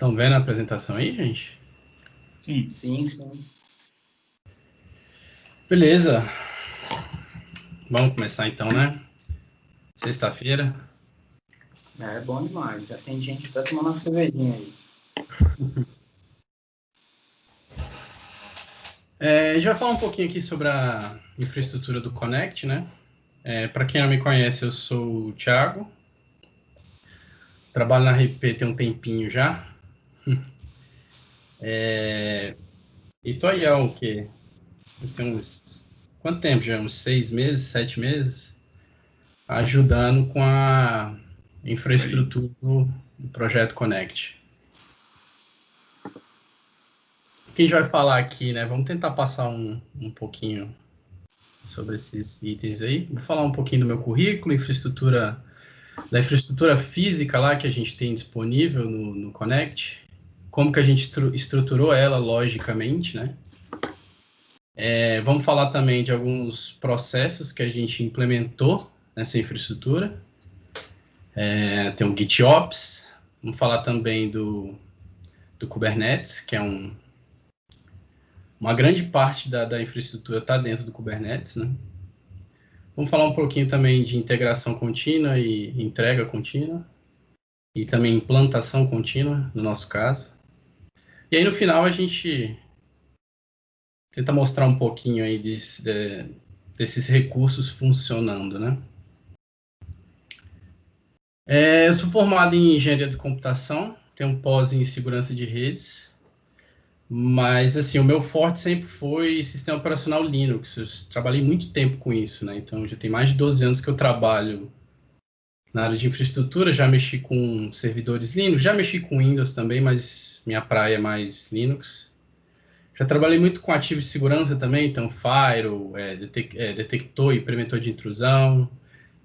Estão vendo a apresentação aí, gente? Sim. Sim. Beleza. Vamos começar então, né? Sexta-feira. É bom demais. Já tem gente que tá tomando uma cervejinha aí. A gente vai falar um pouquinho aqui sobre a infraestrutura do Connect, né? Para quem não me conhece, eu sou o Thiago. Trabalho na RP tem um tempinho já. E tô aí há o quê? Eu tenho uns... Quanto tempo já? Uns 6 meses, 7 meses? Ajudando com a infraestrutura do projeto Connect. O que a gente vai falar aqui, né? Vamos tentar passar um pouquinho sobre esses itens aí. Vou falar um pouquinho do meu currículo, da infraestrutura física lá que a gente tem disponível no Connect, como que a gente estruturou ela logicamente, né? Vamos falar também de alguns processos que a gente implementou nessa infraestrutura. Tem o GitOps, vamos falar também do Kubernetes, que é uma grande parte da infraestrutura está dentro do Kubernetes, né? Vamos falar um pouquinho também de integração contínua e entrega contínua, e também implantação contínua, no nosso caso. E aí, no final, a gente tenta mostrar um pouquinho aí desses recursos funcionando, né? Eu sou formado em engenharia de computação, tenho um pós em segurança de redes, mas, assim, o meu forte sempre foi sistema operacional Linux. Eu trabalhei muito tempo com isso, né? Então, já tem mais de 12 anos que eu trabalho na área de infraestrutura, já mexi com servidores Linux, já mexi com Windows também, mas minha praia é mais Linux. Já trabalhei muito com ativos de segurança também, então Firewall, detector e preventor de intrusão,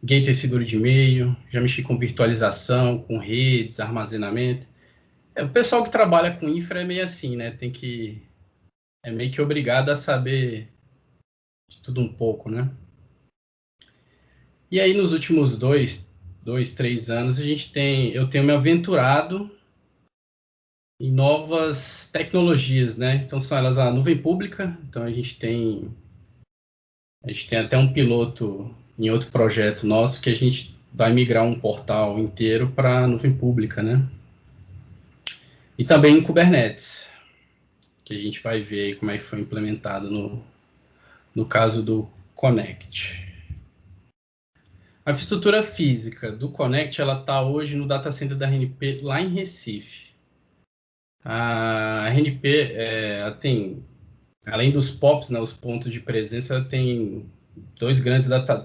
gateway seguro de e-mail, já mexi com virtualização, com redes, armazenamento. O pessoal que trabalha com infra é meio assim, né? É meio que obrigado a saber de tudo um pouco, né? E aí, nos últimos 3 anos, eu tenho me aventurado em novas tecnologias, né? Então, são elas a nuvem pública. Então, a gente tem até um piloto em outro projeto nosso que a gente vai migrar um portal inteiro para a nuvem pública, né? E também em Kubernetes, que a gente vai ver aí como é que foi implementado no caso do Connect. A infraestrutura física do Connect, ela está hoje no data center da RNP lá em Recife. A RNP ela tem, além dos POPs, né, os pontos de presença, ela tem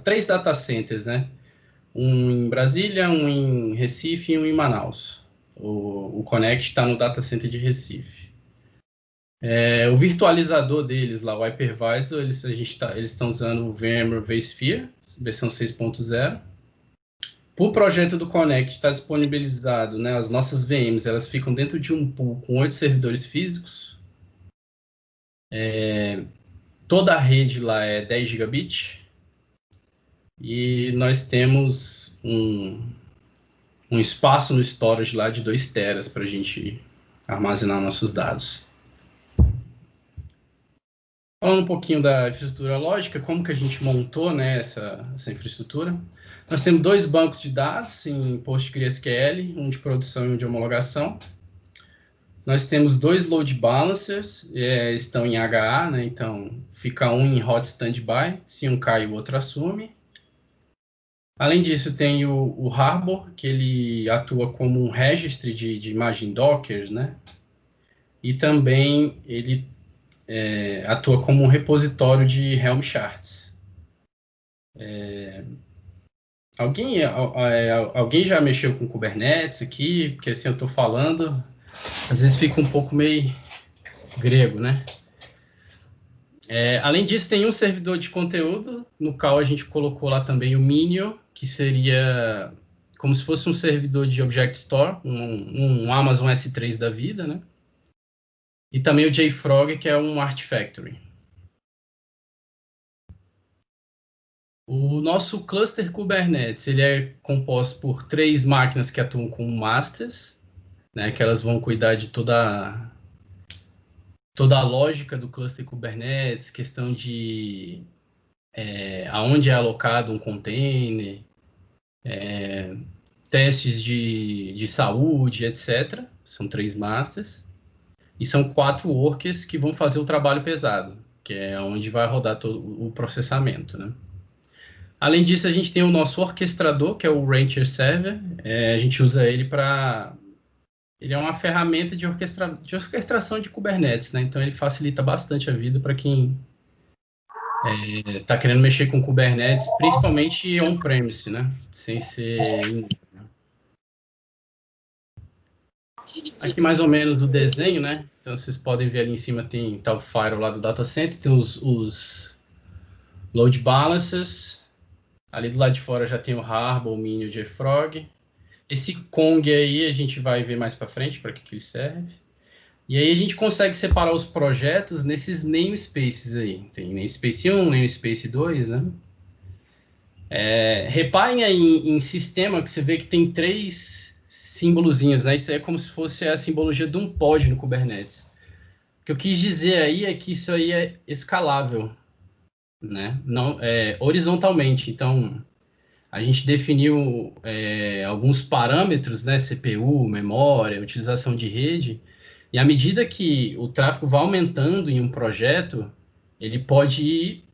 três data centers, né? Um em Brasília, um em Recife e um em Manaus. O Connect está no data center de Recife. O virtualizador deles lá, o Hypervisor, eles estão usando o VMware vSphere, versão 6.0. O projeto do Connect está disponibilizado, né? As nossas VMs, elas ficam dentro de um pool com 8 servidores físicos. Toda a rede lá é 10 gigabit. E nós temos um espaço no storage lá de 2 teras para a gente armazenar nossos dados. Falando um pouquinho da infraestrutura lógica, como que a gente montou, né, essa infraestrutura. Nós temos 2 bancos de dados em PostgreSQL, um de produção e um de homologação. Nós temos 2 load balancers, estão em HA, né, então fica um em hot standby, se um cai o outro assume. Além disso, tem o Harbor, que ele atua como um registry de imagem Docker, né? E também ele atua como um repositório de Helm charts. Alguém já mexeu com Kubernetes aqui? Porque assim eu estou falando, às vezes fica um pouco meio grego, né? Além disso, tem um servidor de conteúdo, no qual a gente colocou lá também o Minio, que seria como se fosse um servidor de Object Store, um Amazon S3 da vida, né? E também o JFrog, que é um Artifactory. O nosso cluster Kubernetes, ele é composto por 3 máquinas que atuam como masters, né, que elas vão cuidar de toda a lógica do cluster Kubernetes, questão de aonde é alocado um container, testes de saúde, etc. São 3 masters. E são 4 workers que vão fazer o trabalho pesado, que é onde vai rodar todo o processamento, né? Além disso, a gente tem o nosso orquestrador, que é o Rancher Server. A gente usa ele para... Ele é uma ferramenta de orquestração de Kubernetes, né? Então, ele facilita bastante a vida para quem está querendo mexer com Kubernetes, principalmente on-premise, né? Sem ser... Aqui mais ou menos o desenho, né? Então, vocês podem ver ali em cima tem tá o Firewall lá do data center, tem os load balancers. Ali do lado de fora já tem o Harbor, o Mini, o JFrog. Esse Kong aí a gente vai ver mais para frente para que ele serve. E aí a gente consegue separar os projetos nesses namespaces aí. Tem namespace 1, namespace 2, né? Reparem aí em sistema que você vê que tem 3 símbolozinhos, né? Isso aí é como se fosse a simbologia de um pod no Kubernetes. O que eu quis dizer aí é que isso aí é escalável, né? Não, horizontalmente. Então, a gente definiu alguns parâmetros, né? CPU, memória, utilização de rede. E à medida que o tráfego vai aumentando em um projeto, ele pode ir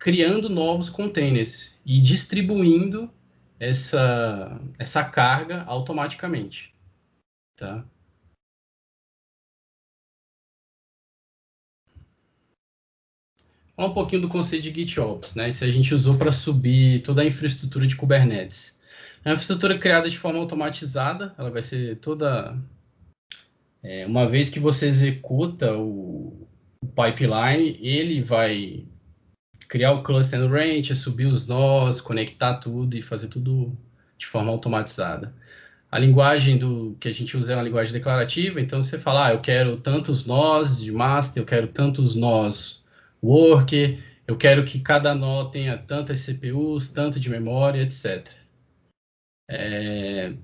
criando novos containers e distribuindo essa carga automaticamente, tá? Falar um pouquinho do conceito de GitOps, né? Isso a gente usou para subir toda a infraestrutura de Kubernetes. É uma infraestrutura criada de forma automatizada, ela vai ser toda... uma vez que você executa o pipeline, ele vai criar o cluster no Rancher, subir os nós, conectar tudo e fazer tudo de forma automatizada. A linguagem que a gente usa é uma linguagem declarativa, então você fala, eu quero tantos nós de master, eu quero tantos nós worker, eu quero que cada nó tenha tantas CPUs, tanto de memória, etc.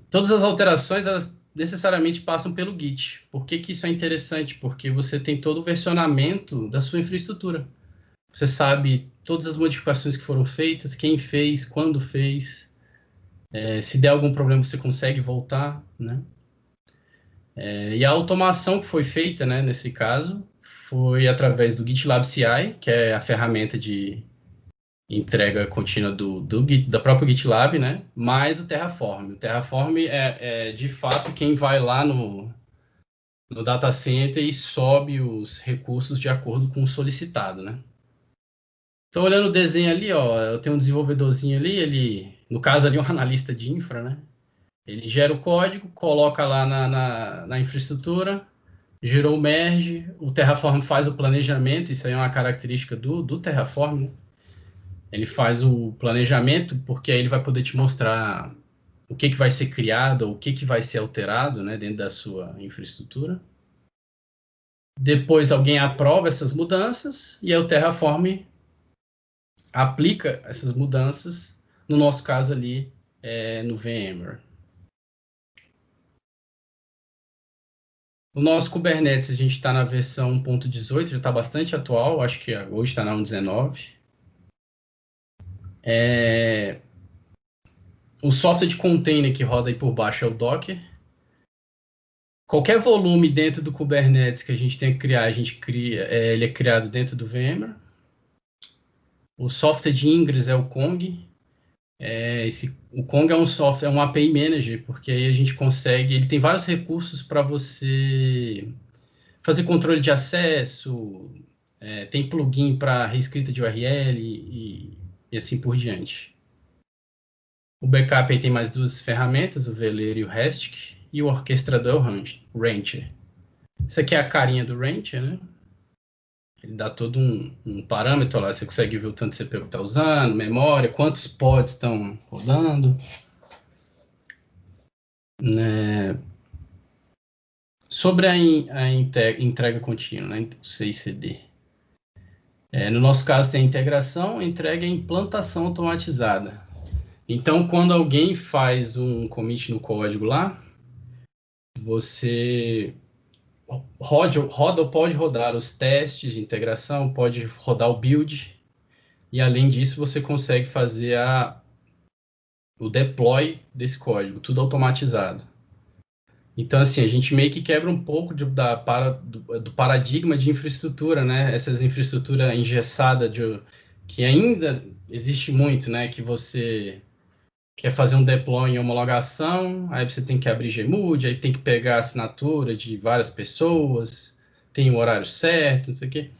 Todas as alterações, elas necessariamente passam pelo Git. Por que que isso é interessante? Porque você tem todo o versionamento da sua infraestrutura. Você sabe todas as modificações que foram feitas, quem fez, quando fez. Se der algum problema, você consegue voltar, né? E a automação que foi feita, né, nesse caso, foi através do GitLab CI, que é a ferramenta de entrega contínua da própria GitLab, né, mais o Terraform. O Terraform de fato, quem vai lá no data center e sobe os recursos de acordo com o solicitado, né. Então, olhando o desenho ali, ó, eu tenho um desenvolvedorzinho ali, no caso ali, um analista de infra, né? Ele gera o código, coloca lá na infraestrutura, gerou o merge, o Terraform faz o planejamento, isso aí é uma característica do Terraform, né? Ele faz o planejamento, porque aí ele vai poder te mostrar o que vai ser criado, o que vai ser alterado, né, dentro da sua infraestrutura. Depois alguém aprova essas mudanças, e aí o Terraform aplica essas mudanças, no nosso caso ali, no VMware. O nosso Kubernetes, a gente está na versão 1.18, já está bastante atual, acho que hoje está na 1.19. O software de container que roda aí por baixo é o Docker. Qualquer volume dentro do Kubernetes que a gente tem que criar, a gente cria, ele é criado dentro do VMware. O software de Ingress é o Kong. O Kong é um software, é um API Manager, porque aí a gente consegue, ele tem vários recursos para você fazer controle de acesso, tem plugin para reescrita de URL e assim por diante. O backup aí tem mais 2 ferramentas, o Veleiro e o Restic, e o orquestrador o Rancher. Isso aqui é a carinha do Rancher, né? Ele dá todo um parâmetro lá, você consegue ver o tanto de CPU que está usando, memória, quantos pods estão rodando. Sobre a entrega contínua, né? O CICD. No nosso caso tem a integração, entrega e implantação automatizada. Então, quando alguém faz um commit no código lá, você roda ou pode rodar os testes de integração, pode rodar o build, e além disso você consegue fazer o deploy desse código, tudo automatizado. Então, assim, a gente meio que quebra um pouco do paradigma de infraestrutura, né? Essas infraestrutura engessada que ainda existe muito, né? Que você quer fazer um deploy em homologação, aí você tem que abrir Gmood, aí tem que pegar a assinatura de várias pessoas, tem o horário certo, não sei o quê.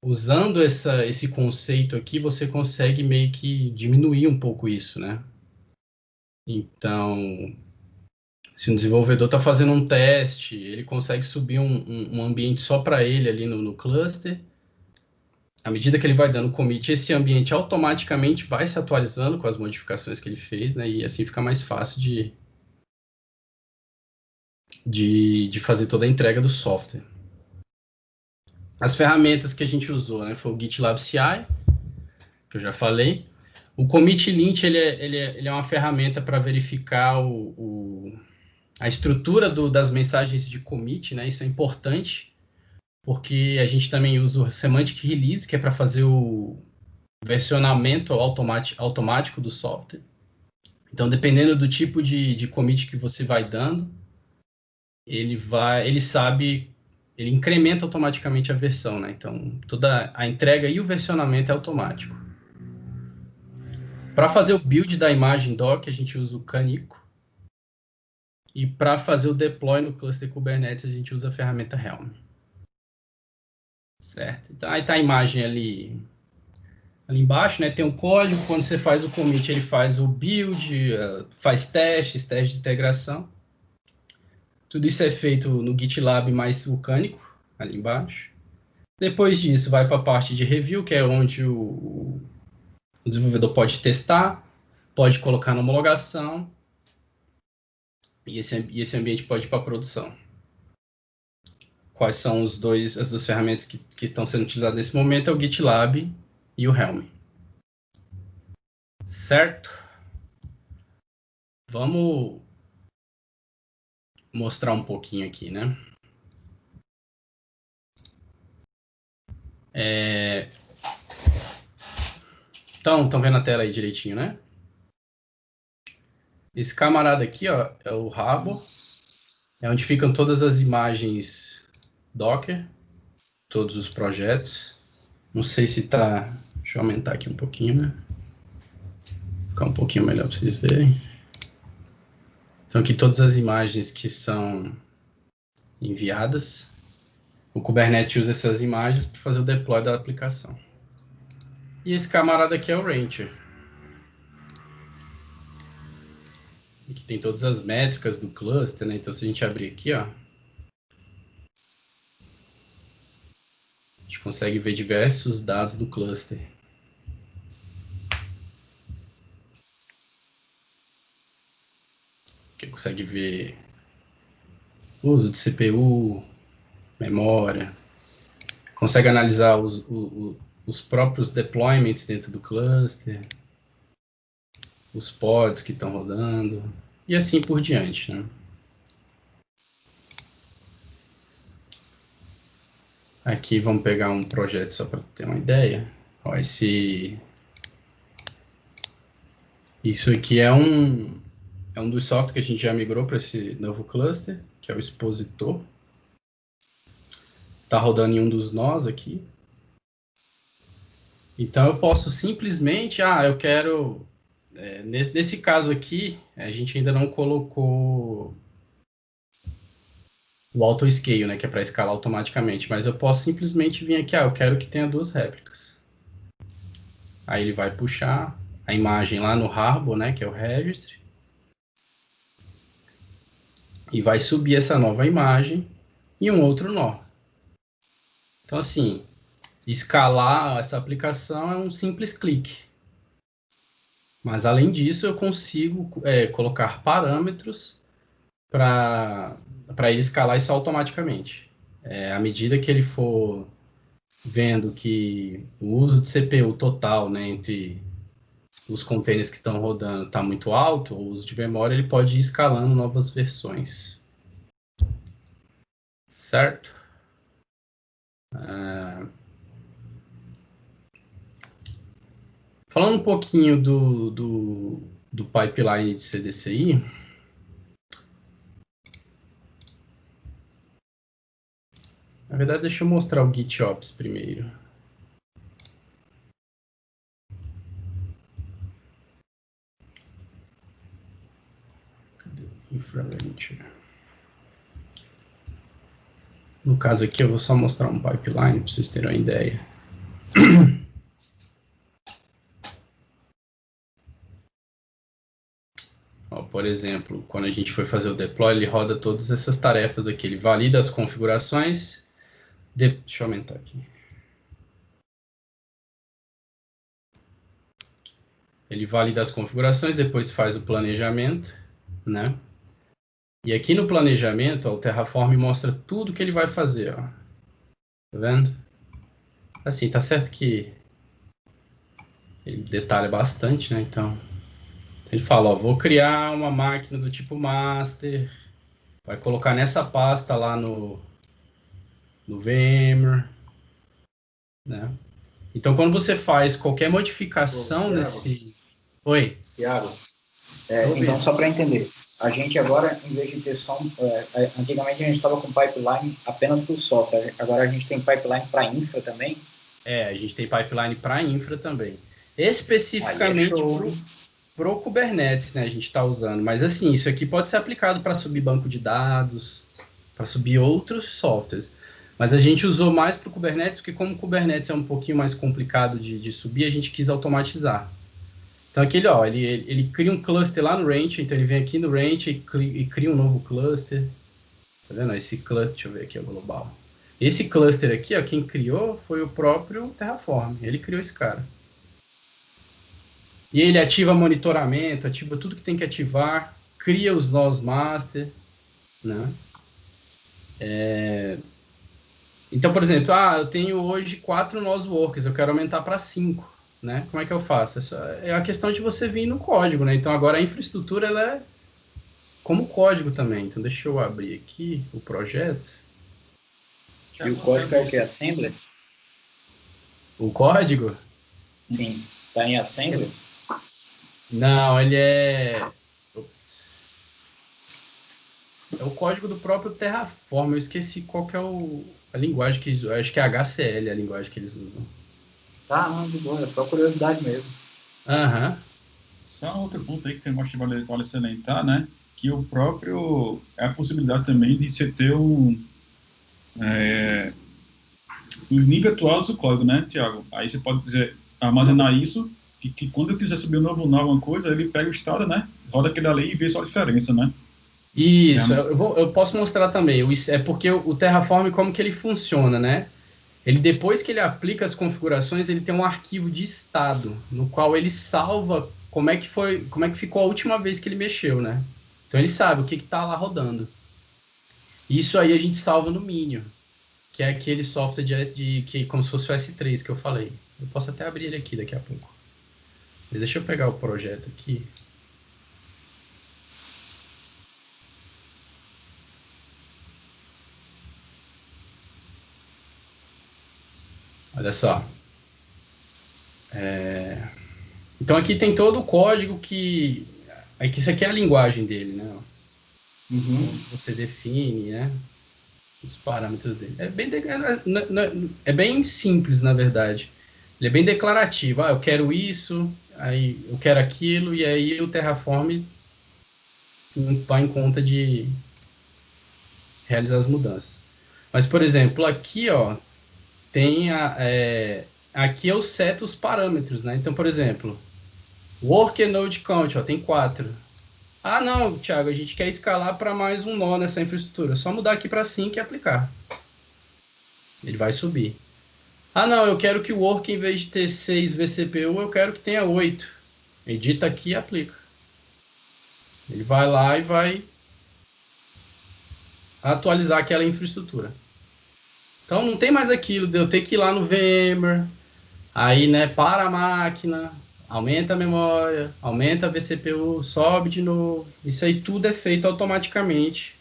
Usando esse conceito aqui, você consegue meio que diminuir um pouco isso, né? Então, se um desenvolvedor está fazendo um teste, ele consegue subir um ambiente só para ele ali no cluster. À medida que ele vai dando commit, esse ambiente automaticamente vai se atualizando com as modificações que ele fez, né? E assim fica mais fácil de fazer toda a entrega do software. As ferramentas que a gente usou, né? Foi o GitLab CI, que eu já falei. O commit lint, ele é uma ferramenta para verificar a estrutura das mensagens de commit, né? Isso é importante, porque a gente também usa o Semantic Release, que é para fazer o versionamento automático do software. Então, dependendo do tipo de commit que você vai dando, ele incrementa automaticamente a versão, né? Então, toda a entrega e o versionamento é automático. Para fazer o build da imagem doc, a gente usa o Canico. E para fazer o deploy no cluster Kubernetes, a gente usa a ferramenta Helm. Certo? Então, aí está a imagem ali embaixo, né? Tem um código, quando você faz o commit, ele faz o build, faz testes de integração. Tudo isso é feito no GitLab mais vulcânico, ali embaixo. Depois disso, vai para a parte de review, que é onde o desenvolvedor pode testar, pode colocar na homologação, e esse ambiente pode ir para a produção. Quais são as duas ferramentas que estão sendo utilizadas nesse momento? É o GitLab e o Helm. Certo? Vamos mostrar um pouquinho aqui, né? Então, estão vendo a tela aí direitinho, né? Esse camarada aqui, ó, é o Rabo. É onde ficam todas as imagens Docker, todos os projetos. Não sei se tá... Deixa eu aumentar aqui um pouquinho, né? Ficar um pouquinho melhor para vocês verem. Então, aqui todas as imagens que são enviadas. O Kubernetes usa essas imagens para fazer o deploy da aplicação. E esse camarada aqui é o Rancher. Aqui tem todas as métricas do cluster, né? Então, se a gente abrir aqui, ó, a gente consegue ver diversos dados do cluster. Aqui consegue ver uso de CPU, memória, consegue analisar os próprios deployments dentro do cluster, os pods que estão rodando, e assim por diante, né? Aqui vamos pegar um projeto só para ter uma ideia. Ó, isso aqui é um dos softwares que a gente já migrou para esse novo cluster, que é o expositor. Está rodando em um dos nós aqui. Então, eu posso simplesmente... eu quero... nesse caso aqui, a gente ainda não colocou o auto-scale, né, que é para escalar automaticamente, mas eu posso simplesmente vir aqui, eu quero que tenha 2 réplicas. Aí ele vai puxar a imagem lá no Harbor, né, que é o registry, e vai subir essa nova imagem em um outro nó. Então, assim, escalar essa aplicação é um simples clique. Mas, além disso, eu consigo colocar parâmetros para ele escalar isso automaticamente. À medida que ele for vendo que o uso de CPU total, né, entre os containers que estão rodando está muito alto, o uso de memória ele pode ir escalando novas versões. certo? Falando um pouquinho do pipeline de CDCI, na verdade, deixa eu mostrar o GitOps primeiro. Cadê o InfraRancher? No caso aqui, eu vou só mostrar um pipeline para vocês terem uma ideia. Ó, por exemplo, quando a gente foi fazer o deploy, ele roda todas essas tarefas aqui. Ele valida as configurações. Deixa eu aumentar aqui. Ele valida as configurações, depois faz o planejamento, né? E aqui no planejamento, ó, o Terraform mostra tudo que ele vai fazer, ó. Tá vendo? Assim, tá certo que ele detalha bastante, né? Então, ele fala, ó, vou criar uma máquina do tipo master, vai colocar nessa pasta lá no VMware, né? Então, quando você faz qualquer modificação nesse... Oi? Tiago, então só para entender, a gente agora, em vez de ter só... antigamente a gente estava com pipeline apenas para o software, agora a gente tem pipeline para infra também? A gente tem pipeline para infra também. Especificamente para o Kubernetes, né, a gente está usando. Mas assim, isso aqui pode ser aplicado para subir banco de dados, para subir outros softwares. Mas a gente usou mais para o Kubernetes, porque como o Kubernetes é um pouquinho mais complicado de subir, a gente quis automatizar. Então aqui ele cria um cluster lá no Rancher, então ele vem aqui no Rancher e cria um novo cluster. Tá vendo? Esse cluster, deixa eu ver aqui, o global. Esse cluster aqui, ó, quem criou foi o próprio Terraform. Ele criou esse cara. E ele ativa monitoramento, ativa tudo que tem que ativar, cria os nós master, né? Então, por exemplo, eu tenho hoje 4 nós workers, eu quero aumentar para 5, né? Como é que eu faço? Essa é a questão de você vir no código, né? Então, agora a infraestrutura, ela é como código também. Então, deixa eu abrir aqui o projeto. E o código é o que? Assembler? O código? Sim. Está em Assembler? Não, ele é... Ups. É o código do próprio Terraform. Eu esqueci qual que é a linguagem que eles usam. Acho que é HCL a linguagem que eles usam. Tá, não, de boa. É só curiosidade mesmo. Aham. Só outro ponto aí que tem que vale salientar, né? Que o próprio... É a possibilidade também de você ter os níveis atuais do código, né, Tiago? Aí você pode dizer, armazenar isso, que quando eu quiser subir um novo nó, alguma coisa, ele pega o estado, né? Roda aquele ali e vê só a diferença, né? Isso, eu posso mostrar também. É porque o Terraform, como que ele funciona, né? Ele, depois que ele aplica as configurações, ele tem um arquivo de estado, no qual ele salva como é que ficou a última vez que ele mexeu, né? Então ele sabe o que está lá rodando. Isso aí a gente salva no Minion, que é aquele software como se fosse o S3 que eu falei. Eu posso até abrir ele aqui daqui a pouco. Deixa eu pegar o projeto aqui. Olha só. Então aqui tem todo o código que isso aqui é a linguagem dele, né? Você define, né? Os parâmetros dele. É bem simples, na verdade. Ele é bem declarativo. Eu quero isso, aí eu quero aquilo, e aí o Terraform vai em conta de realizar as mudanças. Mas, por exemplo, aqui, ó, tem aqui eu seto os parâmetros, né? Então, por exemplo, Worker Node Count, ó, tem 4. Não, Thiago, a gente quer escalar para mais um nó nessa infraestrutura. Só mudar aqui para 5 e aplicar. Ele vai subir. Não, eu quero que o work, em vez de ter 6 vCPU, eu quero que tenha 8. Edita aqui e aplica. Ele vai lá e vai atualizar aquela infraestrutura. Então, não tem mais aquilo de eu ter que ir lá no VMware, aí, né, para a máquina, aumenta a memória, aumenta a vCPU, sobe de novo. Isso aí tudo é feito automaticamente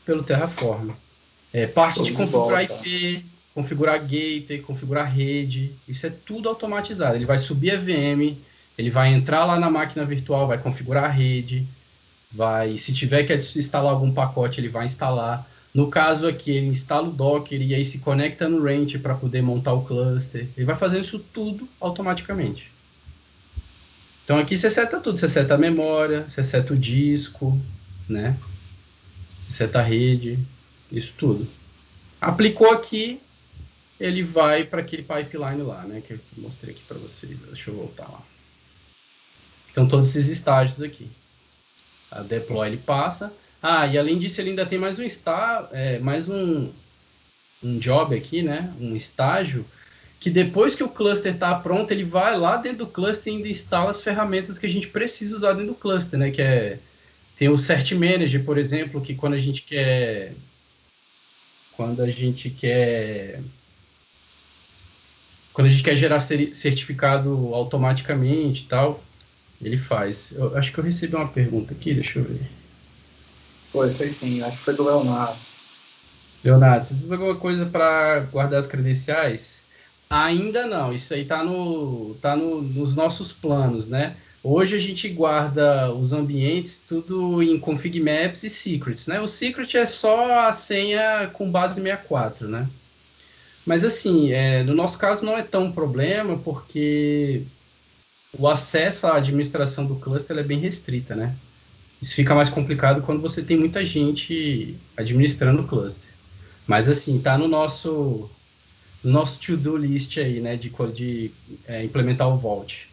pelo Terraform. Parte de configurar IP, configurar gateway, configurar rede, isso é tudo automatizado. Ele vai subir a VM, ele vai entrar lá na máquina virtual, vai configurar a rede, se tiver que instalar algum pacote, ele vai instalar. No caso aqui, ele instala o Docker e aí se conecta no Ranch para poder montar o cluster. Ele vai fazendo isso tudo automaticamente. Então aqui você seta tudo, você seta a memória, você seta o disco, né? Você seta a rede, isso tudo. Aplicou aqui, ele vai para aquele pipeline lá, né? Que eu mostrei aqui para vocês. Deixa eu voltar lá. São todos esses estágios aqui. A deploy ele passa. E além disso ele ainda tem mais um job aqui, né? Um estágio que depois que o cluster está pronto, ele vai lá dentro do cluster e ainda instala as ferramentas que a gente precisa usar dentro do cluster, né? Tem o Cert Manager, por exemplo, que quando a gente quer gerar certificado automaticamente e tal, ele faz. Eu acho que eu recebi uma pergunta aqui, deixa eu ver. Foi sim, acho que foi do Leonardo. Leonardo, você usa alguma coisa para guardar as credenciais? Ainda não, isso aí tá nos nossos planos, né? Hoje a gente guarda os ambientes tudo em config maps e secrets, né? O secret é só a senha com base 64, né? Mas assim, no nosso caso não é tão problema, porque o acesso à administração do cluster é bem restrita, né? Isso fica mais complicado quando você tem muita gente administrando o cluster. Mas assim, tá no nosso to-do list aí, né, de implementar o Vault.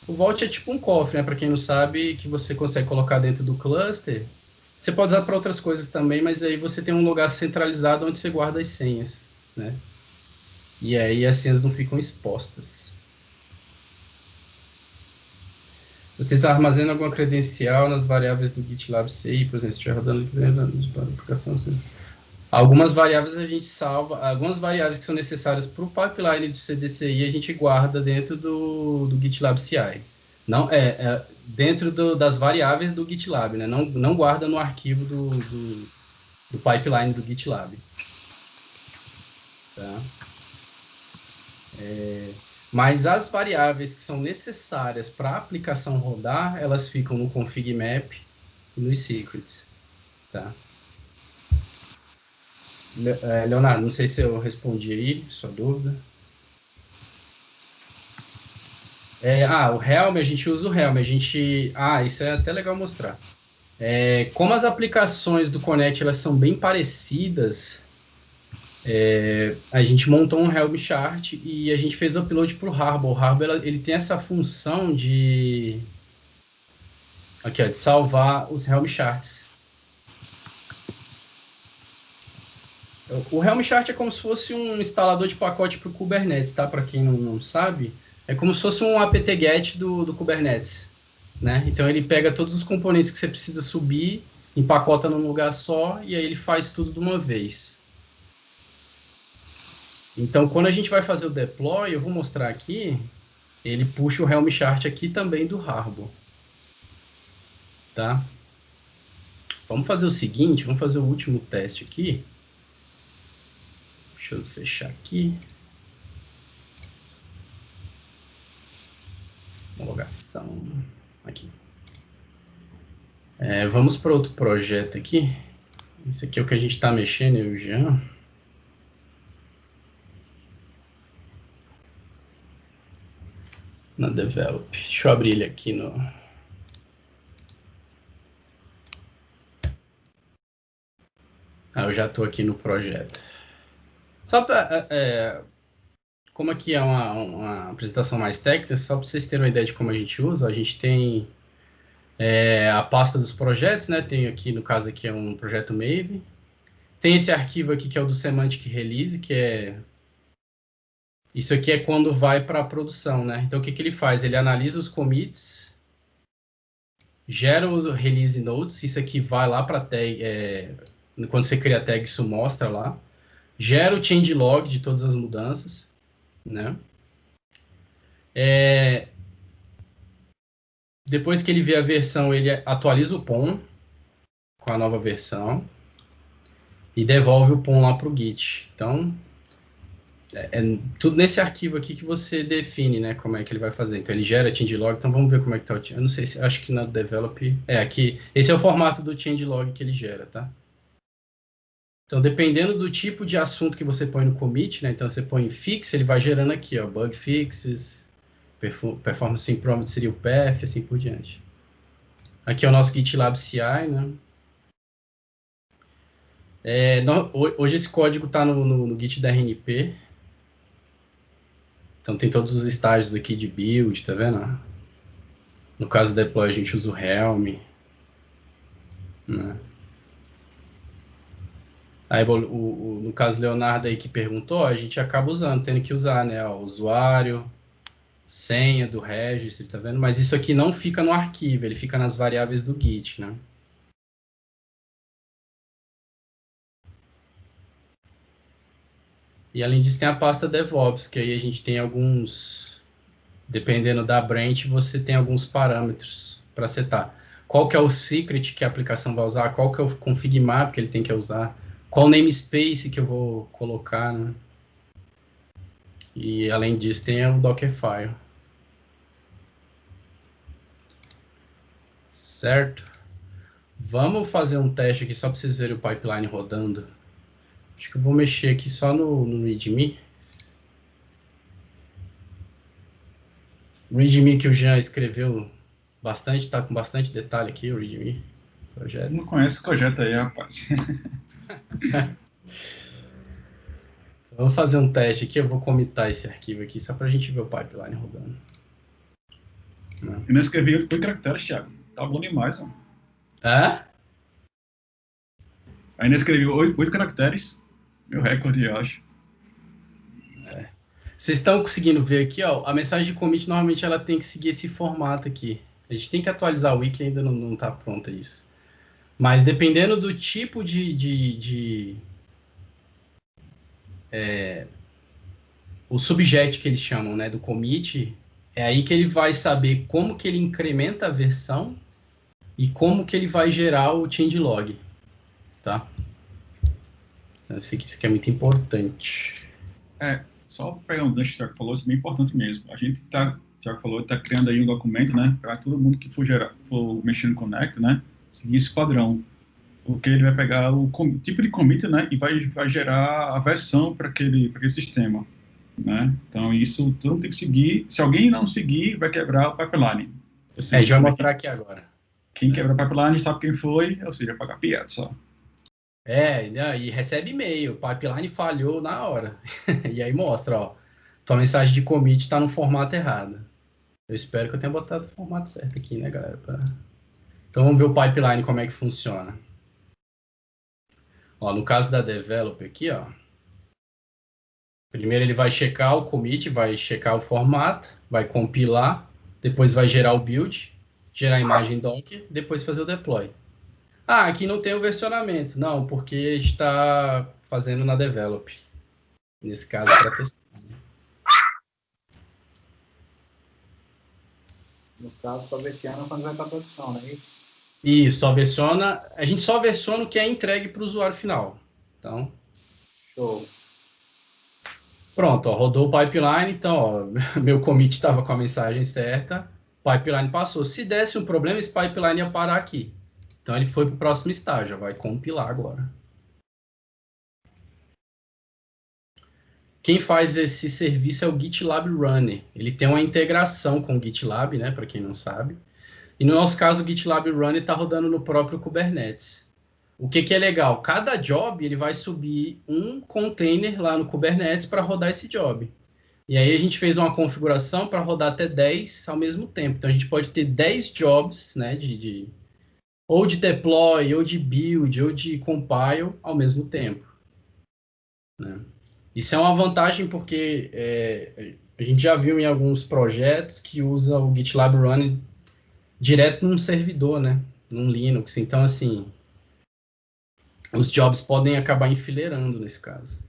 O Vault é tipo um cofre, né, para quem não sabe, que você consegue colocar dentro do cluster. Você pode usar para outras coisas também, mas aí você tem um lugar centralizado onde você guarda as senhas, né? E aí as senhas não ficam expostas. Vocês armazenam alguma credencial nas variáveis do GitLab CI, por exemplo, se estiver rodando a aplicação. Algumas variáveis a gente salva, algumas variáveis que são necessárias para o pipeline do CDCI a gente guarda dentro do GitLab CI. Não, dentro das variáveis do GitLab, né? Não guarda no arquivo do pipeline do GitLab. Tá? Mas as variáveis que são necessárias para a aplicação rodar, elas ficam no config map e nos secrets. Tá? Leonardo, não sei se eu respondi aí sua dúvida. O Helm, a gente usa o Helm. Isso é até legal mostrar. Como as aplicações do Connect elas são bem parecidas, a gente montou um Helm chart e a gente fez upload para o Harbor. O Harbor ele tem essa função de salvar os Helm charts. O Helm chart é como se fosse um instalador de pacote para o Kubernetes, tá? Para quem não sabe, é como se fosse um apt-get do Kubernetes, né? Então ele pega todos os componentes que você precisa subir, empacota num lugar só e aí ele faz tudo de uma vez. Então quando a gente vai fazer o deploy, eu vou mostrar aqui, ele puxa o Helm chart aqui também do Harbor, tá? Vamos fazer o seguinte, vamos fazer o último teste aqui. Deixa eu fechar aqui. Homologação. Aqui. Vamos para outro projeto aqui. Esse aqui é o que a gente está mexendo, eu e o Jean. Na Develop. Deixa eu abrir ele aqui no... eu já estou aqui no projeto. Só para... como aqui é uma apresentação mais técnica, só para vocês terem uma ideia de como a gente usa, a gente tem a pasta dos projetos, né? Tem aqui, no caso aqui, é um projeto Maven. Tem esse arquivo aqui que é o do Semantic Release, que é... Isso aqui é quando vai para a produção, né? Então, o que ele faz? Ele analisa os commits, gera o release notes, isso aqui vai lá para a tag, quando você cria a tag, isso mostra lá. Gera o changelog de todas as mudanças, né? Depois que ele vê a versão, ele atualiza o POM com a nova versão. e devolve o POM lá para o Git. Então, é tudo nesse arquivo aqui que você define, né, como é que ele vai fazer. Então, ele gera changelog, então vamos ver como é que tá o... Eu não sei se... Acho que na develop... aqui... Esse é o formato do changelog que ele gera, tá? Então, dependendo do tipo de assunto que você põe no commit, né, então você põe fix, ele vai gerando aqui, ó, bug fixes, performance improvement seria o PF, assim por diante. Aqui é o nosso GitLab CI, né? Hoje esse código está no Git da RNP. Então tem todos os estágios aqui de build, tá vendo? No caso do deploy a gente usa o Helm, né? Aí no caso do Leonardo aí que perguntou, a gente acaba usando, tendo que usar, né? O usuário, senha do registry, tá vendo? Mas isso aqui não fica no arquivo, ele fica nas variáveis do Git, né? E além disso tem a pasta DevOps, que aí a gente tem alguns, dependendo da branch, você tem alguns parâmetros para setar. Qual que é o secret que a aplicação vai usar, qual que é o config map que ele tem que usar, qual namespace que eu vou colocar, né? E além disso tem o Dockerfile. Certo? Vamos fazer um teste aqui só para vocês verem o pipeline rodando. Acho que eu vou mexer aqui só no README. O README que o Jean escreveu bastante, tá com bastante detalhe aqui, o README. Projeto. Não conhece o projeto aí, rapaz. Então, vou fazer um teste aqui, eu vou comitar esse arquivo aqui, só pra gente ver o pipeline rodando. Eu não escrevi 8 caracteres, Thiago. Tá bom demais, mano. Ainda escrevi 8 caracteres. Meu recorde, eu acho. Vocês estão conseguindo ver aqui, ó, a mensagem de commit normalmente ela tem que seguir esse formato aqui. A gente tem que atualizar o wiki, ainda não está pronta isso. Mas dependendo do tipo o subjet que eles chamam, né, do commit, é aí que ele vai saber como que ele incrementa a versão e como que ele vai gerar o changelog, tá? Então, eu sei que isso aqui é muito importante. Só pegar um gancho que o Thiago falou, isso é bem importante mesmo. A gente o Thiago falou, está criando aí um documento, né, para todo mundo que for mexer no Connect, né, seguir esse padrão. Porque ele vai pegar o tipo de commit, né, e vai gerar a versão para aquele sistema, né. Então, isso todo mundo tem que seguir. Se alguém não seguir, vai quebrar o pipeline. A gente vai mostrar aqui agora. Quem quebra o pipeline sabe quem foi, ou seja, pagar piada só. E recebe e-mail, pipeline falhou na hora. E aí mostra, ó, tua mensagem de commit está no formato errado. Eu espero que eu tenha botado o formato certo aqui, né, galera? Então vamos ver o pipeline, como é que funciona. Ó, no caso da developer aqui, ó, primeiro ele vai checar o commit, vai checar o formato, vai compilar, depois vai gerar o build, gerar a imagem Docker, depois fazer o deploy. Aqui não tem o versionamento. Não, porque está fazendo na develop. Nesse caso, para testar. No caso, só versiona quando vai para a produção, não é isso? Isso, só versiona. A gente só versiona o que é entregue para o usuário final. Então. Show. Pronto, ó, rodou o pipeline. Então, ó, meu commit estava com a mensagem certa. Pipeline passou. Se desse um problema, esse pipeline ia parar aqui. Então ele foi para o próximo estágio, vai compilar agora. Quem faz esse serviço é o GitLab Runner. Ele tem uma integração com o GitLab, né, para quem não sabe. E no nosso caso, o GitLab Runner está rodando no próprio Kubernetes. O que é legal? Cada job ele vai subir um container lá no Kubernetes para rodar esse job. E aí a gente fez uma configuração para rodar até 10 ao mesmo tempo. Então a gente pode ter 10 jobs, né, ou de deploy, ou de build, ou de compile ao mesmo tempo, né? Isso é uma vantagem porque a gente já viu em alguns projetos que usa o GitLab Running direto num servidor, né? Num Linux. Então, assim, os jobs podem acabar enfileirando nesse caso.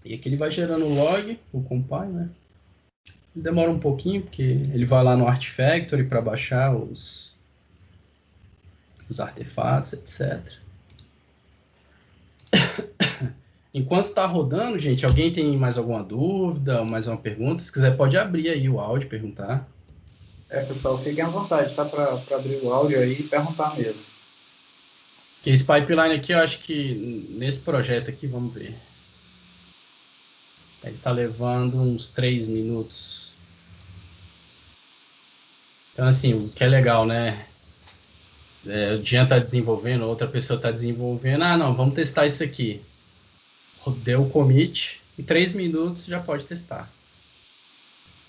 E aqui ele vai gerando o log, o compile, né? Demora um pouquinho, porque ele vai lá no Artifactory para baixar os artefatos, etc. Enquanto está rodando, gente, alguém tem mais alguma dúvida ou mais uma pergunta? Se quiser, pode abrir aí o áudio e perguntar. Pessoal, fiquem à vontade, tá? Para abrir o áudio aí e perguntar mesmo. Que esse pipeline aqui, eu acho que nesse projeto aqui, vamos ver. Ele está levando uns 3 minutos. Então, assim, o que é legal, né? O Jean está desenvolvendo, outra pessoa está desenvolvendo. Ah, não, vamos testar isso aqui. Deu o commit, em 3 minutos já pode testar.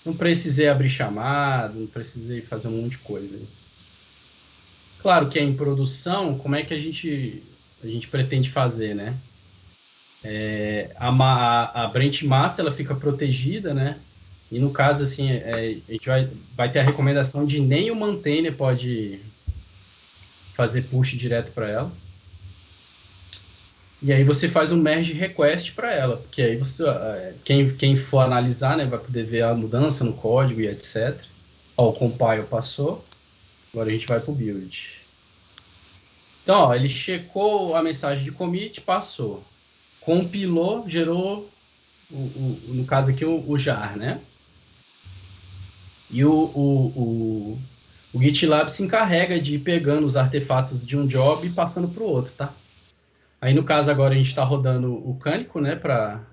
Não precisei abrir chamado, não precisei fazer um monte de coisa. Claro que é em produção, como é que a gente pretende fazer, né? A branch master ela fica protegida, né? E no caso, assim, a gente vai ter a recomendação de nem o maintainer pode fazer push direto para ela. E aí você faz um merge request para ela, porque aí você, quem for analisar, né, vai poder ver a mudança no código e etc. Ó, o compile passou, agora a gente vai para o build. Então, ó, ele checou a mensagem de commit, passou. Compilou, gerou, no caso aqui, o jar, né? E o GitLab se encarrega de ir pegando os artefatos de um job e passando para o outro, tá? Aí, no caso, agora a gente está rodando o Cânico, né, para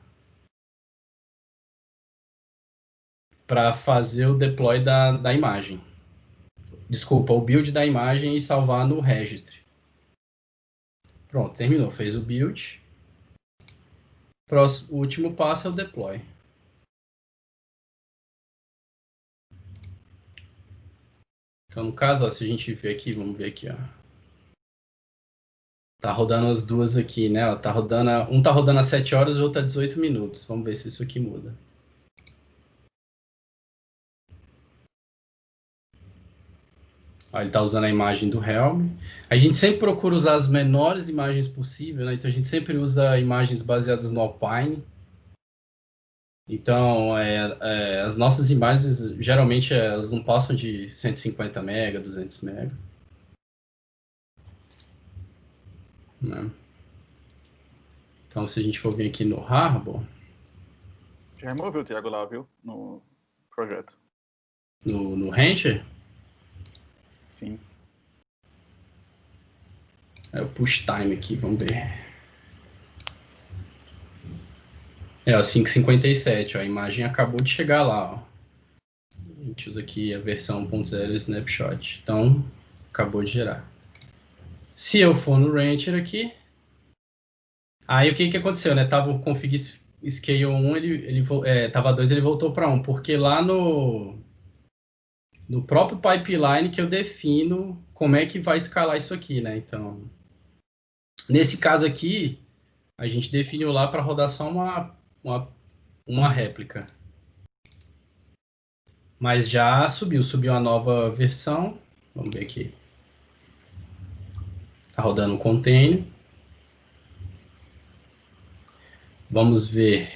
fazer o deploy da imagem. Desculpa, o build da imagem e salvar no registry. Pronto, terminou. Fez o build. O último passo é o deploy. Então, no caso, ó, se a gente ver aqui, vamos ver aqui, ó. Tá rodando as duas aqui, né? Ó, um tá rodando a 7 horas e o outro a 18 minutos. Vamos ver se isso aqui muda. Ó, ele tá usando a imagem do Helm. A gente sempre procura usar as menores imagens possíveis, né? Então, a gente sempre usa imagens baseadas no Alpine. Então, as nossas imagens, geralmente, elas não passam de 150 MB, 200 MB. Né? Então, se a gente for vir aqui no Harbor... Já removeu o Thiago lá, viu? No projeto. No Rancher? Sim. É o push time aqui, vamos ver. É, o 557, ó, a imagem acabou de chegar lá, ó. A gente usa aqui a versão 1.0 snapshot. Então, acabou de gerar. Se eu for no Rancher aqui, aí o que aconteceu, né? Tava o config scale 1, tava 2, ele voltou para 1, porque lá no próprio pipeline que eu defino como é que vai escalar isso aqui, né? Então, nesse caso aqui, a gente definiu lá para rodar só uma réplica. Mas já subiu a nova versão. Vamos ver aqui. Tá rodando um container. Vamos ver.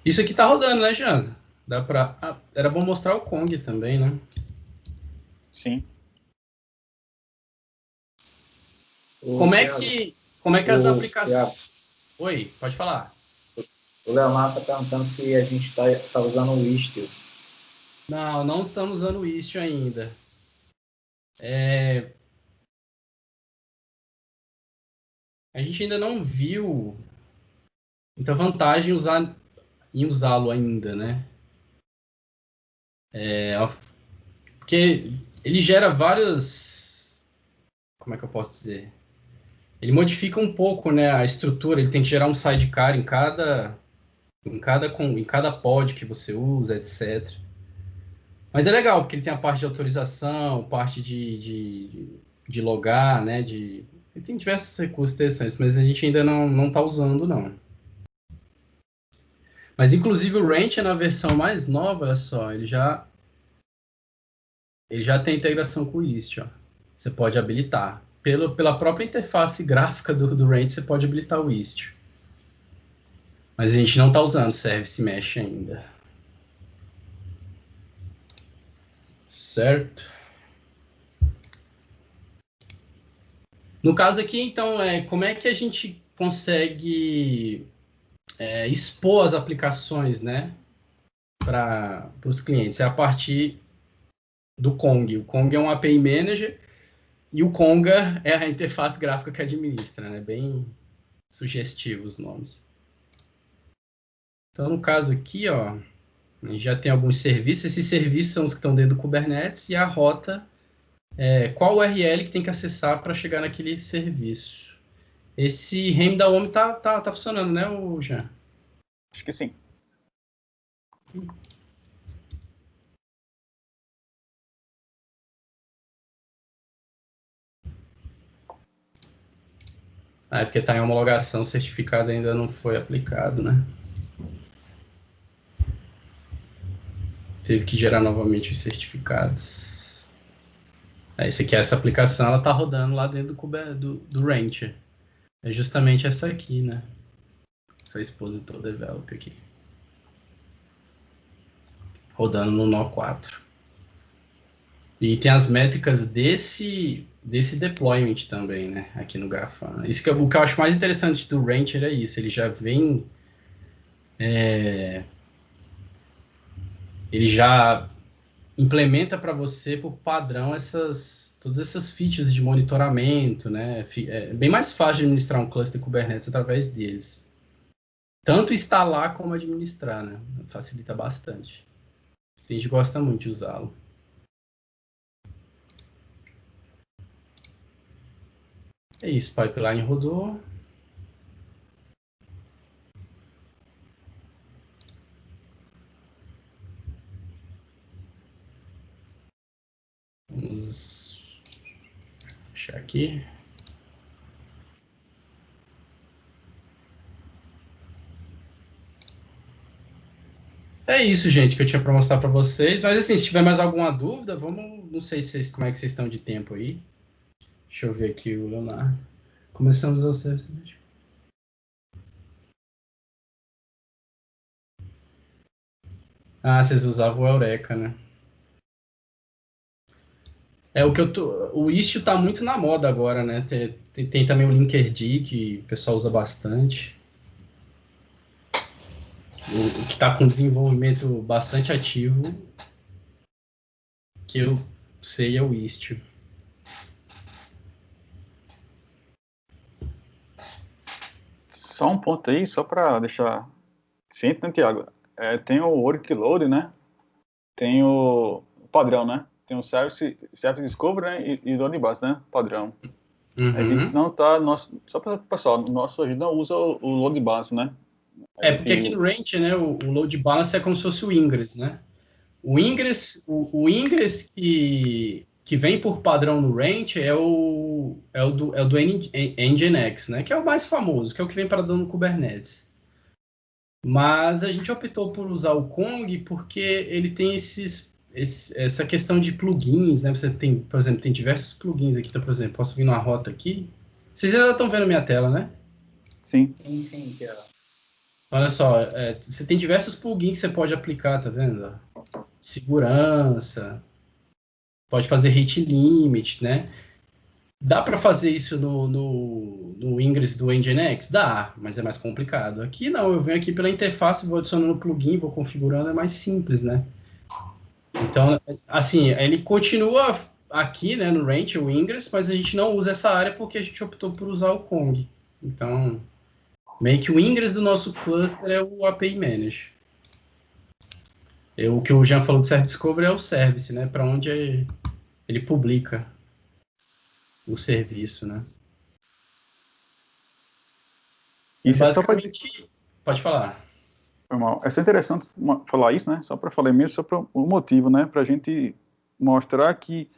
Isso aqui tá rodando, né, Jean? Dá pra... era bom mostrar o Kong também, né? Sim. Como é que as aplicações... Oi, pode falar. O Leonardo está perguntando se a gente tá usando o Istio. Não estamos usando o Istio ainda. A gente ainda não viu muita vantagem em usá-lo ainda, né? Porque ele gera vários... Como é que eu posso dizer? Ele modifica um pouco, né, a estrutura. Ele tem que gerar um sidecar em cada pod que você usa, etc. Mas é legal, porque ele tem a parte de autorização, parte de logar, né? Ele tem diversos recursos interessantes, mas a gente ainda não está usando, não. Mas, inclusive, o Rancher, na versão mais nova, olha só, ele já tem integração com o Istio. Você pode habilitar. Pela própria interface gráfica do Rancher, você pode habilitar o Istio. Mas a gente não está usando Service Mesh ainda. Certo? No caso aqui, então, como é que a gente consegue expor as aplicações, né, para os clientes. É a partir do Kong. O Kong é um API Manager e o Conga é a interface gráfica que administra, né? Bem sugestivo os nomes. Então, no caso aqui, ó, a gente já tem alguns serviços. Esses serviços são os que estão dentro do Kubernetes e a rota qual URL que tem que acessar para chegar naquele serviço. Esse REM da OMI tá funcionando, né, Jean? Acho que sim. É porque está em homologação, o certificado ainda não foi aplicado, né? Teve que gerar novamente os certificados. Essa aplicação, ela está rodando lá dentro do Rancher. É justamente essa aqui, né? Essa expositor develop aqui. Rodando no nó 4. E tem as métricas desse deployment também, né? Aqui no Grafana. O que eu acho mais interessante do Rancher é isso. Ele já vem... ele já implementa para você, por padrão, todas essas features de monitoramento, né? É bem mais fácil de administrar um cluster Kubernetes através deles. Tanto instalar como administrar, né? Facilita bastante. A gente gosta muito de usá-lo. É isso, pipeline rodou. Vamos fechar aqui. É isso, gente, que eu tinha para mostrar para vocês. Mas assim, se tiver mais alguma dúvida, vamos... Não sei como é que vocês estão de tempo aí. Deixa eu ver aqui o Leonardo. Começamos o serviço. Ah, vocês usavam o Eureka, né? O Istio tá muito na moda agora, né? Tem também o Linkerd, que o pessoal usa bastante. O que tá com desenvolvimento bastante ativo, que eu sei, é o Istio. Só um ponto aí, só para deixar ciente, né, Thiago? Tem o workload, né? Tem o padrão, né? Tem o service discovery, né? E load bus, né? Padrão. Uhum. A gente não tá... Só para o pessoal, a gente não usa o load balance, né? Porque aqui no Ranch, né, o load balance é como se fosse o Ingress, né? O Ingress que vem por padrão no Ranch é o do Nginx, né? Que é o mais famoso, que é o que vem para no Kubernetes. Mas a gente optou por usar o Kong porque ele tem essa questão de plugins, né? Você tem, por exemplo, tem diversos plugins aqui. Então, por exemplo, posso vir numa rota aqui. Vocês ainda estão vendo minha tela, né? Sim. Sim, que Olha só, você tem diversos plugins que você pode aplicar, tá vendo? Segurança, pode fazer rate limit, né? Dá para fazer isso no Ingress do Nginx? Dá, mas é mais complicado. Aqui não, eu venho aqui pela interface, vou adicionando o plugin, vou configurando, é mais simples, né? Então, assim, ele continua aqui, né, no Ranch, o Ingress, mas a gente não usa essa área porque a gente optou por usar o Kong. Então, meio que o Ingress do nosso cluster é o API Manager. O que o Jean falou de Service Discovery é o service, né? Para onde ele publica o serviço, né? Isso basicamente... Pode falar. É só interessante falar isso, né? Só para falar mesmo, só para um motivo, né? Para a gente mostrar que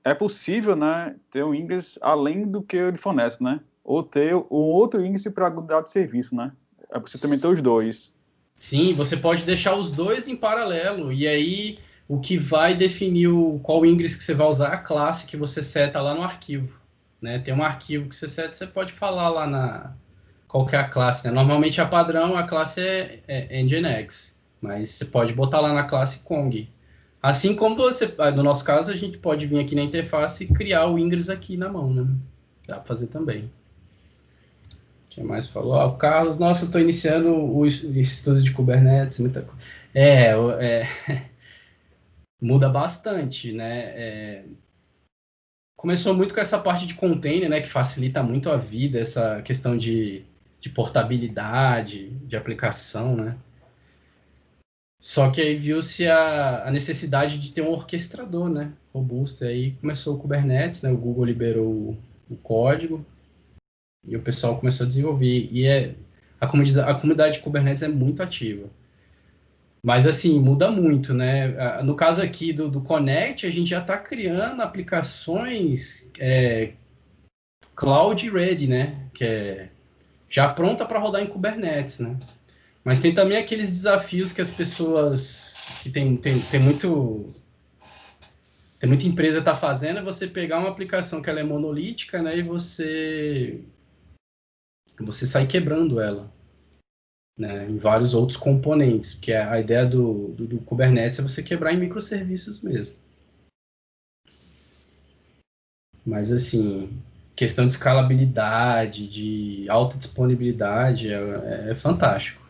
é possível, né, ter um Ingress além do que ele fornece, né? Ou ter um outro Ingress para dar de serviço, né? É possível também ter os dois. Sim, você pode deixar os dois em paralelo, e aí o que vai definir qual Ingress que você vai usar é a classe que você seta lá no arquivo, né? Tem um arquivo que você seta, você pode falar lá qual que é a classe, né? Normalmente a padrão, a classe é Nginx, mas você pode botar lá na classe Kong. Assim como no nosso caso, a gente pode vir aqui na interface e criar o Ingress aqui na mão, né? Dá para fazer também. Quem mais falou? O Carlos, nossa, estou iniciando o estudo de Kubernetes, muita coisa. Muda bastante, né? Começou muito com essa parte de container, né, que facilita muito a vida, essa questão de portabilidade, de aplicação, né? Só que aí viu-se a necessidade de ter um orquestrador, né, robusto. E aí começou o Kubernetes, né, o Google liberou o código e o pessoal começou a desenvolver. E a comunidade de Kubernetes é muito ativa. Mas, assim, muda muito, né? No caso aqui do Connect, a gente já está criando aplicações cloud ready, né? Que é já pronta para rodar em Kubernetes, né? Mas tem também aqueles desafios que as pessoas que tem muita empresa tá fazendo, é você pegar uma aplicação que ela é monolítica, né? E você sair quebrando ela, né, em vários outros componentes, porque a ideia do Kubernetes é você quebrar em microserviços mesmo. Mas, assim, questão de escalabilidade, de alta disponibilidade, é fantástico,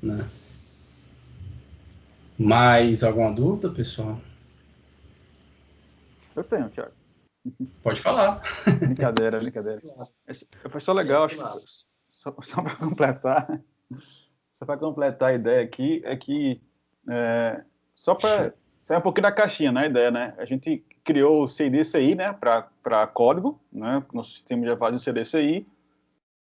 né? Mais alguma dúvida, pessoal? Eu tenho, Thiago. Pode falar. Brincadeira. Foi só legal, só para completar. Só para completar a ideia aqui, é que só para sair um pouquinho da caixinha, né, a ideia, né? A gente criou o CDCI, né, para código, né? Nosso sistema já faz o CDCI,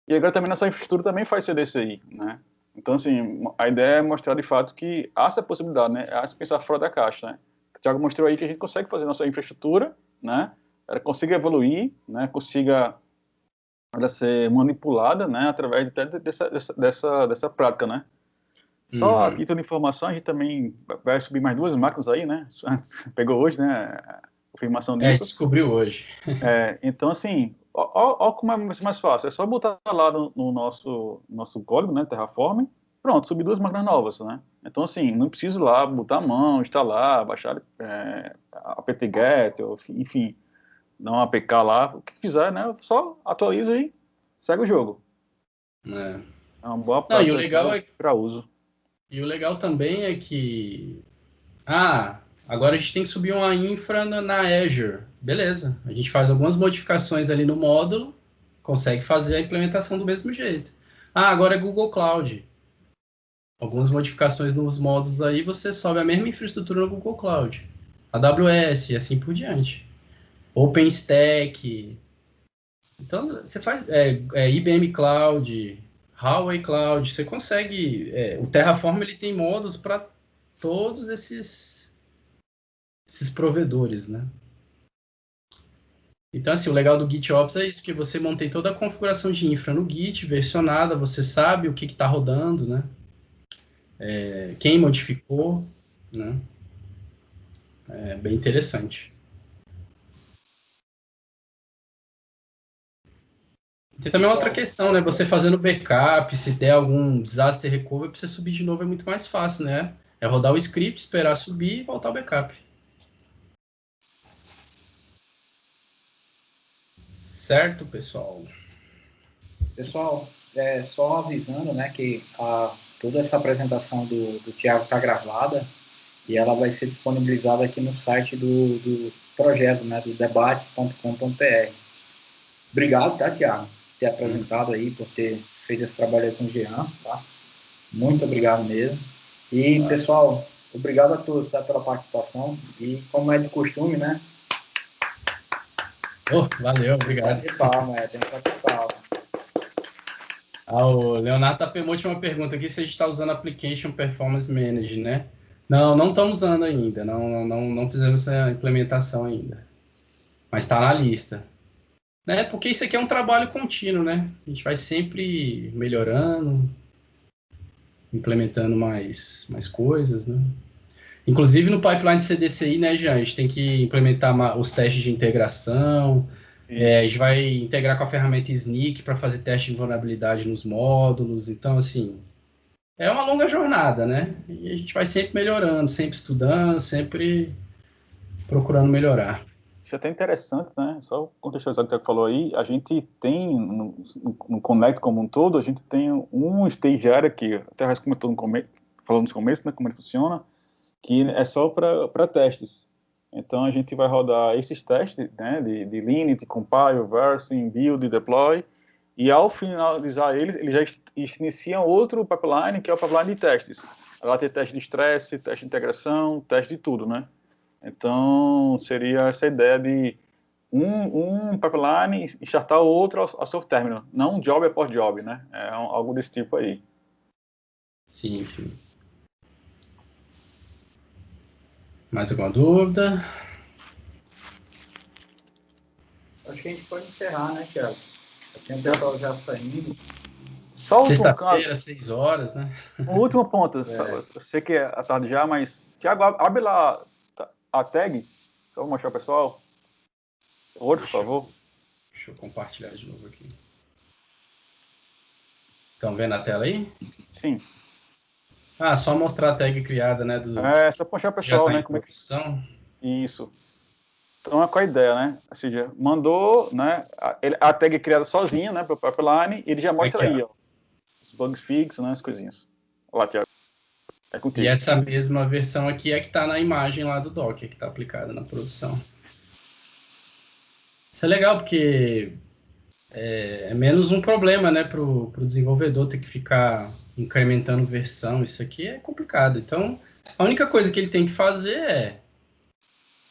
e agora também nossa infraestrutura também faz CDCI, né? Então, assim, a ideia é mostrar de fato que há essa possibilidade, né? Há se pensar fora da caixa, né? O Thiago mostrou aí que a gente consegue fazer nossa infraestrutura, né? Ela consiga evoluir, né? Consiga ela ser manipulada, né? Através dessa prática, né? Só a título de informação, a gente também vai subir mais 2 máquinas aí, né? Pegou hoje, né? A confirmação disso. Descobriu hoje. Então, assim, ó como é mais fácil. É só botar lá no nosso código, né? Terraform. Pronto, subir 2 máquinas novas, né? Então, assim, não preciso lá botar a mão, instalar, baixar apt-get, enfim, dar um APK lá, o que quiser, né? Só atualiza e segue o jogo. É uma boa prática para uso. E o legal também é que agora a gente tem que subir uma infra na Azure. Beleza, a gente faz algumas modificações ali no módulo, consegue fazer a implementação do mesmo jeito. Agora é Google Cloud. Algumas modificações nos módulos aí, você sobe a mesma infraestrutura no Google Cloud. AWS e assim por diante. OpenStack. Então, você faz IBM Cloud, Huawei Cloud, você consegue... o Terraform ele tem módulos para todos esses provedores, né? Então, assim, o legal do GitOps é isso, que você mantém toda a configuração de infra no Git, versionada, você sabe o que está rodando, né? Quem modificou, né? É bem interessante. Tem também outra questão, né? Você fazendo backup, se der algum disaster recovery, para você subir de novo é muito mais fácil, né? É rodar o script, esperar subir e voltar o backup. Certo, pessoal? Pessoal, só avisando, né, que toda essa apresentação do Thiago está gravada e ela vai ser disponibilizada aqui no site do projeto, né, do debate.com.br. Obrigado, tá, Thiago, por ter apresentado aí, por ter feito esse trabalho aí com o Jean, tá? Muito obrigado mesmo. E, pessoal, obrigado a todos, tá, pela participação. E, como é de costume, né? Valeu, obrigado. Tem que bater palma. O Leonardo Tapemont tinha uma pergunta aqui se a gente está usando Application Performance Manager, né? Não estamos usando ainda, não fizemos essa implementação ainda. Mas está na lista. Né? Porque isso aqui é um trabalho contínuo, né? A gente vai sempre melhorando, implementando mais coisas, né? Inclusive no pipeline de CDCI, né, Jean? A gente tem que implementar os testes de integração, a gente vai integrar com a ferramenta Snyk para fazer teste de vulnerabilidade nos módulos. Então, assim, é uma longa jornada, né? E a gente vai sempre melhorando, sempre estudando, sempre procurando melhorar. isso é até interessante, né? Só contextualizar o que você falou aí, a gente tem, no Connect como um todo, a gente tem um stagiário que até a comentou falando no começo, né, como ele funciona, que é só para testes. Então, a gente vai rodar esses testes, né, de Linit, Compile, Versing, Build, Deploy, e ao finalizar eles já iniciam outro pipeline, que é o pipeline de testes. Vai ter teste de estresse, teste de integração, teste de tudo, né? Então, seria essa ideia de um pipeline e startar o outro ao seu término. Não job após job, né? É algo desse tipo aí. Sim, sim. Mais alguma dúvida? Acho que a gente pode encerrar, né, Thiago? Tem o pessoal já saindo. Só o último Sexta-feira, 6 horas, né? Um último ponto. Eu sei que é a tarde já, mas... Tiago, abre lá a tag. Só vou mostrar ao pessoal. Outro, por favor. Deixa eu compartilhar de novo aqui. Estão vendo a tela aí? Sim. Ah, só mostrar a tag criada, né? Só mostrar ao já pessoal, tá né? em Como é que... produção. Isso. Então, é com a ideia, né? Ou seja, mandou, né? A tag criada sozinha, né? Para o pipeline, e ele já mostra Aqui, aí, ó. Os bugs fixos, né? As coisinhas. Olá, Tiago. É E contigo. essa mesma versão aqui é que está na imagem lá do Docker, que está aplicada na produção. Isso é legal, porque é menos um problema, né, para o desenvolvedor ter que ficar incrementando versão. Isso aqui é complicado. Então, a única coisa que ele tem que fazer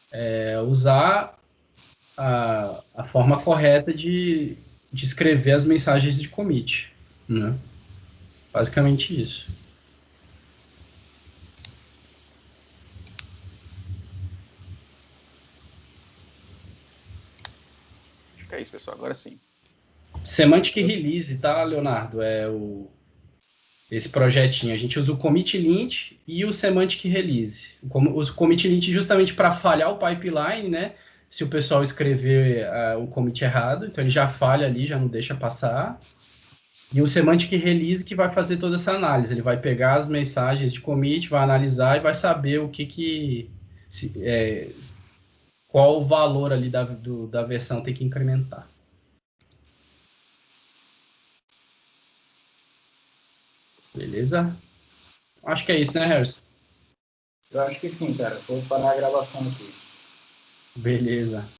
é usar a forma correta de escrever as mensagens de commit, né? Basicamente isso. Acho que é isso, pessoal. Agora sim. Semantic Release, tá, Leonardo? Esse projetinho. A gente usa o commit lint e o semantic release. O commit lint justamente para falhar o pipeline, né? Se o pessoal escrever o commit errado, então ele já falha ali, já não deixa passar. E o semantic release que vai fazer toda essa análise. Ele vai pegar as mensagens de commit, vai analisar e vai saber o qual o valor ali da versão tem que incrementar. Beleza? Acho que é isso, né, Harrison? Eu acho que sim, cara. Vou parar a gravação aqui. Beleza.